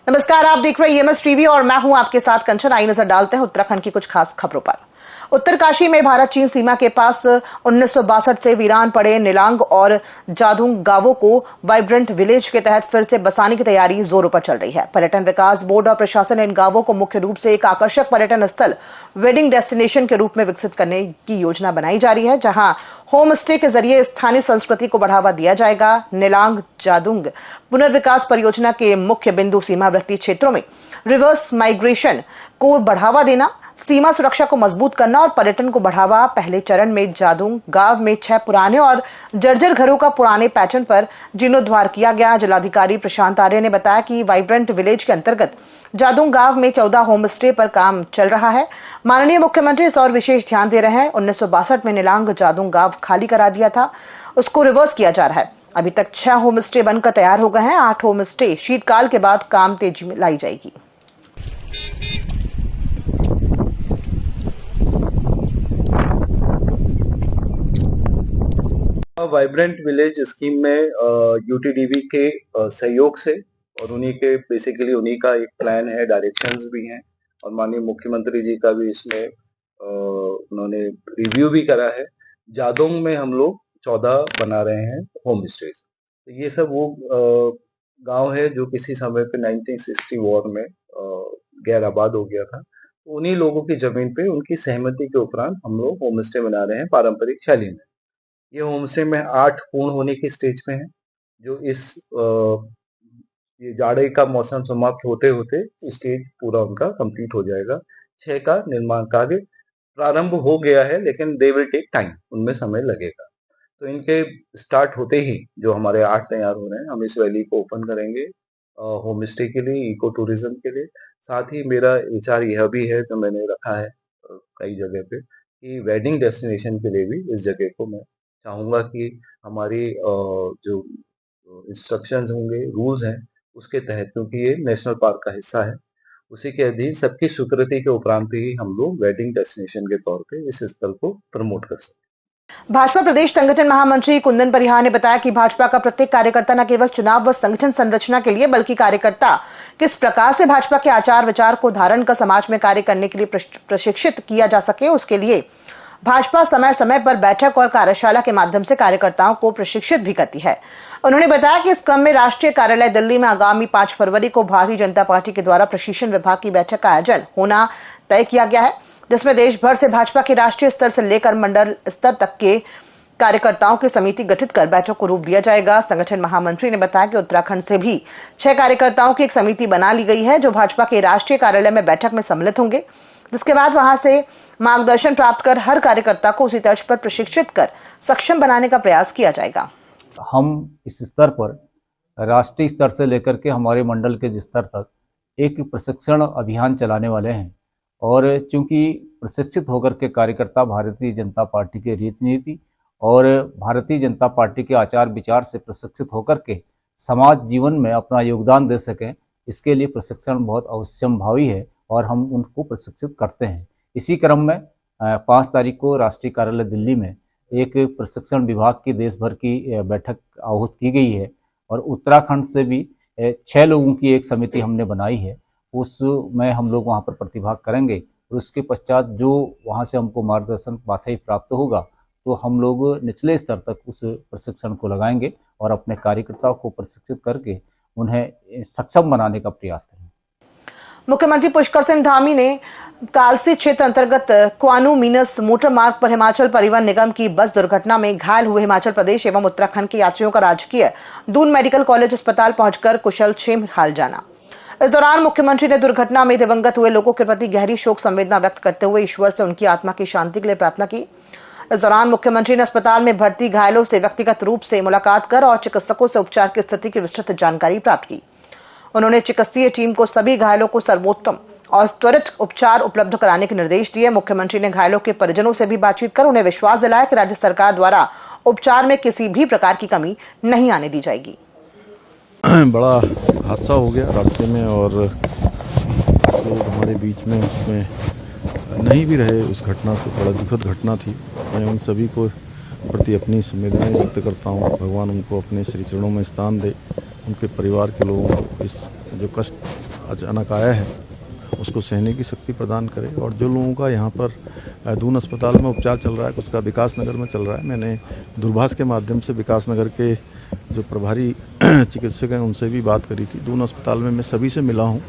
नमस्कार, आप देख रहे हैं EMS टीवी और मैं हूं आपके साथ कंचन। आई नजर डालते हैं उत्तराखंड की कुछ खास खबरों पर। उत्तरकाशी में भारत चीन सीमा के पास 1962 से वीरान पड़े निलांग और जादुंग गांवों को वाइब्रेंट विलेज के तहत फिर से बसाने की तैयारी जोरों पर चल रही है। पर्यटन विकास बोर्ड और प्रशासन इन गांवों को मुख्य रूप से एक आकर्षक पर्यटन स्थल, वेडिंग डेस्टिनेशन के रूप में विकसित करने की योजना बनाई जा रही है, जहां होम स्टे के जरिए स्थानीय संस्कृति को बढ़ावा दिया जाएगा। निलांग जादुंग पुनर्विकास परियोजना के मुख्य बिंदु सीमावर्ती क्षेत्रों में रिवर्स माइग्रेशन को बढ़ावा देना, सीमा सुरक्षा को मजबूत करना और पर्यटन को बढ़ावा। पहले चरण में जादुंग गांव में 6 पुराने और जर्जर घरों का पुराने पैटर्न पर जीर्णोद्धार किया गया। जिलाधिकारी प्रशांत आर्य ने बताया कि वाइब्रेंट विलेज के अंतर्गत जादुंग गांव में 14 होम स्टे पर काम चल रहा है। माननीय मुख्यमंत्री इस और विशेष ध्यान दे रहे हैं। 1962 में निलांग जादुंग गांव खाली करा दिया था, उसको रिवर्स किया जा रहा है। अभी तक 6 होम स्टे बनकर तैयार हो गए हैं। 8 होम स्टे शीतकाल के बाद काम तेजी में लाई जाएगी। वाइब्रेंट विलेज स्कीम में यूटीडीबी के सहयोग से और उन्हीं का एक प्लान है, डायरेक्शंस भी हैं और माननीय मुख्यमंत्री जी का भी इसमें उन्होंने रिव्यू भी करा है। जादोंग में हम लोग 14 बना रहे हैं होम स्टेज। तो ये सब वो गांव है जो किसी समय पे 1960 वॉर में गैर आबाद हो गया था। तो उन्हीं लोगों की जमीन पे उनकी सहमति के उपरांत हम लोग होम स्टे बना रहे हैं पारंपरिक शैली में। ये होम स्टे में 8 पूर्ण होने की स्टेज पे हैं, जो ये जाड़े का मौसम समाप्त होते होते स्टेज पूरा उनका कंप्लीट हो जाएगा। 6 का निर्माण कार्य प्रारंभ हो गया है, लेकिन दे विल टेक टाइम, उनमें समय लगेगा। तो इनके स्टार्ट होते ही जो हमारे 8 तैयार हो रहे हैं, हम इस वैली को ओपन करेंगे होम स्टे के लिए, इको टूरिज्म के लिए। साथ ही मेरा विचार यह भी है, जो मैंने रखा है कई जगह पे, कि वेडिंग डेस्टिनेशन के लिए भी इस जगह को मैं चाहूंगा कि हमारी जो इंस्ट्रक्शंस होंगे, रूल्स हैं, उसके तहत, क्योंकि ये नेशनल पार्क का हिस्सा है, उसी के अधीन सबकी स्वीकृति के उपरांत ही हम लोग वेडिंग डेस्टिनेशन के तौर पे इस स्थल को प्रमोट कर सकते हैं। भाजपा प्रदेश संगठन महामंत्री कुंदन परिहार ने बताया कि भाजपा का प्रत्येक कार्यकर्ता न केवल चुनाव व संगठन संरचना के लिए, बल्कि कार्यकर्ता किस प्रकार से भाजपा के आचार विचार को धारण कर समाज में कार्य करने के लिए प्रशिक्षित किया जा सके, उसके लिए भाजपा समय समय पर बैठक और कार्यशाला के माध्यम से कार्यकर्ताओं को प्रशिक्षित भी करती है। उन्होंने बताया कि इस क्रम में राष्ट्रीय कार्यालय दिल्ली में आगामी 5 फरवरी को भारतीय जनता पार्टी के द्वारा प्रशिक्षण विभाग की बैठक का आयोजन होना तय किया गया है, जिसमें देश भर से भाजपा के राष्ट्रीय स्तर से लेकर मंडल स्तर तक के कार्यकर्ताओं की समिति गठित कर बैठक को रूप दिया जाएगा। संगठन महामंत्री ने बताया कि उत्तराखंड से भी 6 कार्यकर्ताओं की एक समिति बना ली गई है, जो भाजपा के राष्ट्रीय कार्यालय में बैठक में सम्मिलित होंगे, जिसके बाद वहां से मार्गदर्शन प्राप्त कर हर कार्यकर्ता को उसी तर्ज पर प्रशिक्षित कर सक्षम बनाने का प्रयास किया जाएगा। हम इस स्तर पर राष्ट्रीय स्तर से लेकर के हमारे मंडल के स्तर तक एक प्रशिक्षण अभियान चलाने वाले हैं और चूंकि प्रशिक्षित होकर के कार्यकर्ता भारतीय जनता पार्टी के रीति नीति और भारतीय जनता पार्टी के आचार विचार से प्रशिक्षित होकर के समाज जीवन में अपना योगदान दे सकें, इसके लिए प्रशिक्षण बहुत अवश्यंभावी है और हम उनको प्रशिक्षित करते हैं। इसी क्रम में 5 तारीख को राष्ट्रीय कार्यालय दिल्ली में एक प्रशिक्षण विभाग की देश भर की बैठक आहूत की गई है और उत्तराखंड से भी 6 लोगों की एक समिति हमने बनाई है। उसमें हम लोग वहाँ पर प्रतिभाग करेंगे और उसके पश्चात जो वहाँ से हमको मार्गदर्शन बातें प्राप्त होगा, तो हम लोग निचले स्तर तक उस प्रशिक्षण को लगाएंगे और अपने कार्यकर्ताओं को प्रशिक्षित करके उन्हें सक्षम बनाने का प्रयास करेंगे। मुख्यमंत्री पुष्कर सिंह धामी ने कालसी क्षेत्र अंतर्गत क्वानू मीनस मोटर मार्ग पर हिमाचल परिवहन निगम की बस दुर्घटना में घायल हुए हिमाचल प्रदेश एवं उत्तराखंड के यात्रियों का राजकीय दून मेडिकल कॉलेज अस्पताल पहुंचकर कुशल क्षेम हाल जाना। इस दौरान मुख्यमंत्री ने दुर्घटना में दिवंगत हुए लोगों के प्रति गहरी शोक संवेदना व्यक्त करते हुए ईश्वर से उनकी आत्मा की शांति के लिए प्रार्थना की। इस दौरान मुख्यमंत्री ने अस्पताल में भर्ती घायलों से व्यक्तिगत रूप से मुलाकात कर और चिकित्सकों से उपचार की स्थिति की विस्तृत जानकारी प्राप्त की। उन्होंने चिकित्सीय टीम को सभी घायलों को सर्वोत्तम और त्वरित उपचार उपलब्ध कराने के निर्देश दिए। मुख्यमंत्री ने घायलों के परिजनों से भी बातचीत कर उन्हें विश्वास दिलाया कि राज्य सरकार द्वारा उपचार में किसी भी प्रकार की कमी नहीं आने दी जाएगी। बड़ा हादसा हो गया रास्ते में और लोग हमारे बीच में उसमें नहीं भी रहे। उस घटना से बड़ा दुखद घटना थी। मैं उन सभी को प्रति अपनी संवेदनाएं व्यक्त करता हूँ। भगवान उनको अपने श्री चरणों में स्थान दे, उनके परिवार के लोगों को इस जो कष्ट अचानक आया है उसको सहने की शक्ति प्रदान करे। और जो लोगों का यहाँ पर दून अस्पताल में उपचार चल रहा है, कुछ का विकास नगर में चल रहा है, मैंने दूरभाष के माध्यम से विकास नगर के जो प्रभारी चिकित्सक हैं उनसे भी बात करी थी। दून अस्पताल में मैं सभी से मिला हूँ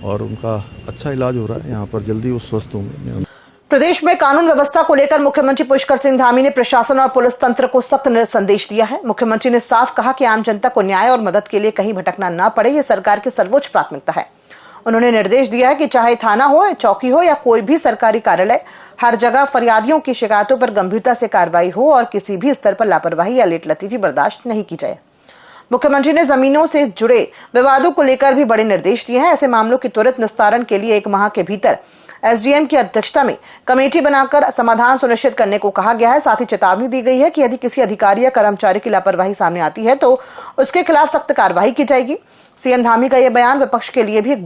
और उनका अच्छा इलाज हो रहा है, यहाँ पर जल्दी वो स्वस्थ होंगे। प्रदेश में कानून व्यवस्था को लेकर मुख्यमंत्री पुष्कर सिंह धामी ने प्रशासन और पुलिस तंत्र को सख्त संदेश दिया है। मुख्यमंत्री ने साफ कहा कि आम जनता को न्याय और मदद के लिए कहीं भटकना ना पड़े, यह सरकार की सर्वोच्च प्राथमिकता है। उन्होंने निर्देश दिया है कि चाहे थाना हो, चौकी हो या कोई भी सरकारी कार्यालय, हर जगह फरियादियों की शिकायतों पर गंभीरता से कार्रवाई हो और किसी भी स्तर पर लापरवाही या लेटलतीफी बर्दाश्त नहीं की जाए। मुख्यमंत्री ने जमीनों से जुड़े विवादों को लेकर भी बड़े निर्देश दिए हैं। ऐसे मामलों के त्वरित निस्तारण के लिए 1 माह के भीतर एसडीएम की अध्यक्षता में कमेटी बनाकर समाधान सुनिश्चित करने को कहा गया है। साथ ही चेतावनी दी गई है कि यदि किसी अधिकारी या कर्मचारी की लापरवाही सामने आती है तो उसके खिलाफ सख्त कार्रवाई की जाएगी। सीएम धामी का यह बयान विपक्ष के लिए भी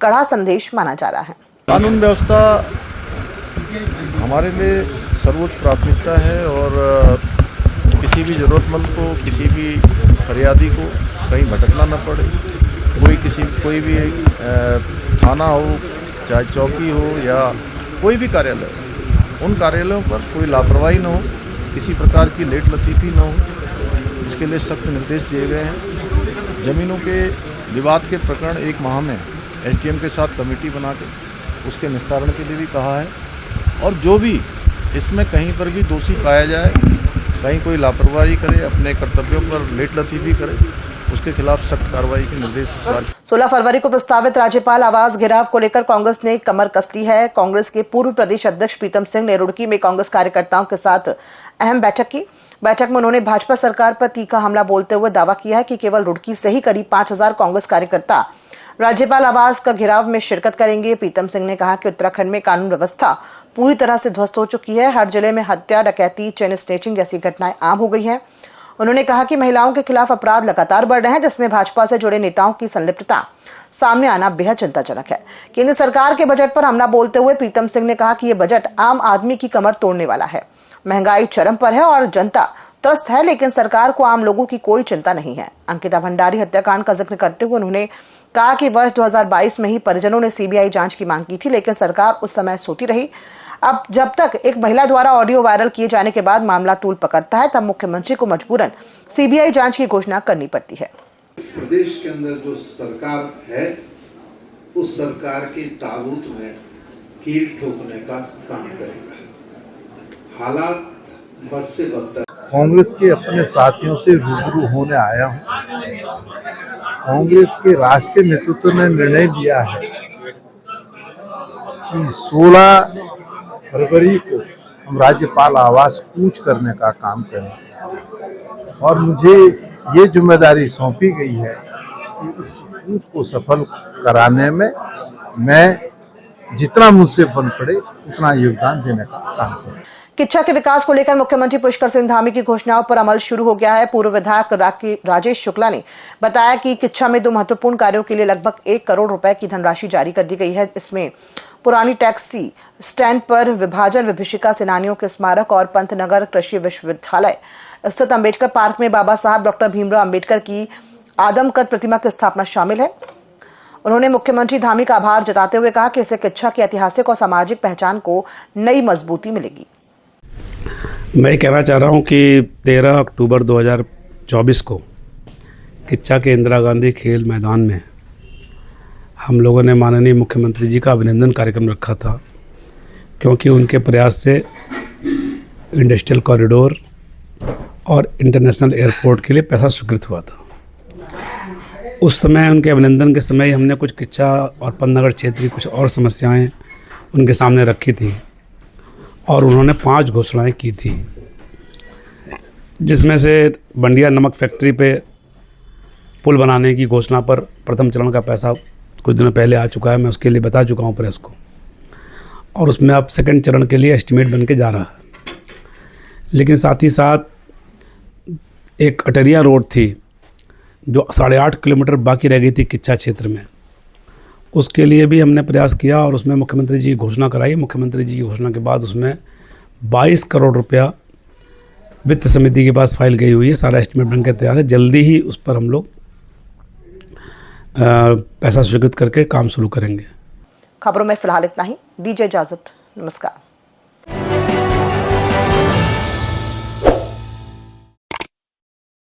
कड़ा संदेश माना जा रहा है। कानून व्यवस्था हमारे लिए सर्वोच्च प्राथमिकता है और किसी भी ज़रूरतमंद को, किसी भी फरियादी को कहीं भटकना न पड़े। कोई भी थाना हो, चाहे चौकी हो या कोई भी कार्यालय हो, उन कार्यालयों पर कोई लापरवाही न हो, किसी प्रकार की लेट लतीफ़ी न हो, इसके लिए सख्त निर्देश दिए गए हैं। ज़मीनों के विवाद के प्रकरण 1 माह में एसडीएम के साथ कमेटी बना के उसके निस्तारण के लिए भी कहा है। और जो भी इसमें कहीं पर भी दोषी पाया जाए, कहीं कोई लापरवाही करे, अपने कर्तव्यों पर लेट लतीफ़ी करे, उसके खिलाफ सख्त कार्रवाई के निर्देश 16 फरवरी को प्रस्तावित राज्यपाल आवास घेराव को लेकर कांग्रेस ने कमर कस ली है। कांग्रेस के पूर्व प्रदेश अध्यक्ष प्रीतम सिंह ने रुड़की में कांग्रेस कार्यकर्ताओं के साथ अहम बैठक की। बैठक में उन्होंने भाजपा सरकार पर तीखा हमला बोलते हुए दावा किया है कि केवल रुड़की से ही करीब 5000 कांग्रेस कार्यकर्ता राज्यपाल आवास का घेराव में शिरकत करेंगे। प्रीतम सिंह ने कहा कि उत्तराखंड में कानून व्यवस्था पूरी तरह से ध्वस्त हो चुकी है। हर जिले में हत्या, डकैती, चेन स्नेचिंग जैसी घटनाएं आम हो गई हैं। उन्होंने कहा कि महिलाओं के खिलाफ अपराध लगातार बढ़ रहे हैं, जिसमें भाजपा से जुड़े नेताओं की संलिप्तता सामने आना बेहद चिंताजनक है। केंद्र सरकार के बजट पर हमला बोलते हुए प्रीतम सिंह ने कहा कि यह बजट आम आदमी की कमर तोड़ने वाला है। महंगाई चरम पर है और जनता त्रस्त है, लेकिन सरकार को आम लोगों की कोई चिंता नहीं है। अंकिता भंडारी हत्याकांड का जिक्र करते हुए उन्होंने कहा कि वर्ष 2022 में ही परिजनों ने सीबीआई जांच की मांग की थी, लेकिन सरकार उस समय सोती रही। अब जब तक एक महिला द्वारा ऑडियो वायरल किए जाने के बाद मामला तूल पकड़ता है, तब मुख्यमंत्री को मजबूरन सीबीआई जांच की घोषणा करनी पड़ती है। प्रदेश के अंदर जो सरकार है, उस सरकार के ताबूत में कील ठोकने का काम करेगा। हालात बद से बदतर। कांग्रेस के अपने साथियों से रूबरू होने आया हूं। कांग्रेस के राष्ट्रीय नेतृत्व ने निर्णय लिया है कि 16 फरवरी को हम राज्यपाल आवास कूच करने का काम करें और मुझे ये जिम्मेदारी सौंपी गई है कि इस कूच को सफल कराने में मैं जितना मुझसे बन पड़े उतना योगदान देने का काम करूं। किच्छा के विकास को लेकर मुख्यमंत्री पुष्कर सिंह धामी की घोषणाओं पर अमल शुरू हो गया है। पूर्व विधायक राजेश शुक्ला ने बताया कि किच्छा में 2 महत्वपूर्ण कार्यों के लिए लगभग 1 करोड़ रुपए की धनराशि जारी कर दी गई है। इसमें पुरानी टैक्सी स्टैंड पर विभाजन विभीषिका सेनानियों के स्मारक और पंतनगर कृषि विश्वविद्यालय स्थित अम्बेडकर पार्क में बाबा साहब डॉक्टर भीमराव अम्बेडकर की आदमकद प्रतिमा की स्थापना शामिल है। उन्होंने मुख्यमंत्री धामी का आभार जताते हुए कहा कि इससे किच्छा की ऐतिहासिक और सामाजिक पहचान को नई मजबूती मिलेगी। मैं कहना चाह रहा हूं कि 13 अक्टूबर 2024 को किच्छा के इंदिरा गांधी खेल मैदान में हम लोगों ने माननीय मुख्यमंत्री जी का अभिनंदन कार्यक्रम रखा था, क्योंकि उनके प्रयास से इंडस्ट्रियल कॉरिडोर और इंटरनेशनल एयरपोर्ट के लिए पैसा स्वीकृत हुआ था। उस समय उनके अभिनंदन के समय हमने कुछ किच्छा और पंतनगर क्षेत्र की कुछ और समस्याएं उनके सामने रखी थी और उन्होंने 5 घोषणाएं की थी, जिसमें से बंडिया नमक फैक्ट्री पे पुल बनाने की घोषणा पर प्रथम चरण का पैसा कुछ दिनों पहले आ चुका है। मैं उसके लिए बता चुका हूं प्रेस को, और उसमें अब सेकंड चरण के लिए एस्टिमेट बन के जा रहा है। लेकिन साथ ही साथ एक अटरिया रोड थी जो 8.5 किलोमीटर बाकी रह गई थी किच्छा क्षेत्र में, उसके लिए भी हमने प्रयास किया और उसमें मुख्यमंत्री जी की घोषणा कराई। मुख्यमंत्री जी की घोषणा के बाद उसमें 22 करोड़ रुपया वित्त समिति के पास फाइल गई हुई है। सारा एस्टिमेट बनकर तैयार है। जल्दी ही उस पर हम लोग पैसा स्वीकृत करके काम शुरू करेंगे। खबरों में फिलहाल इतना ही। दीजिए इजाजत। नमस्कार।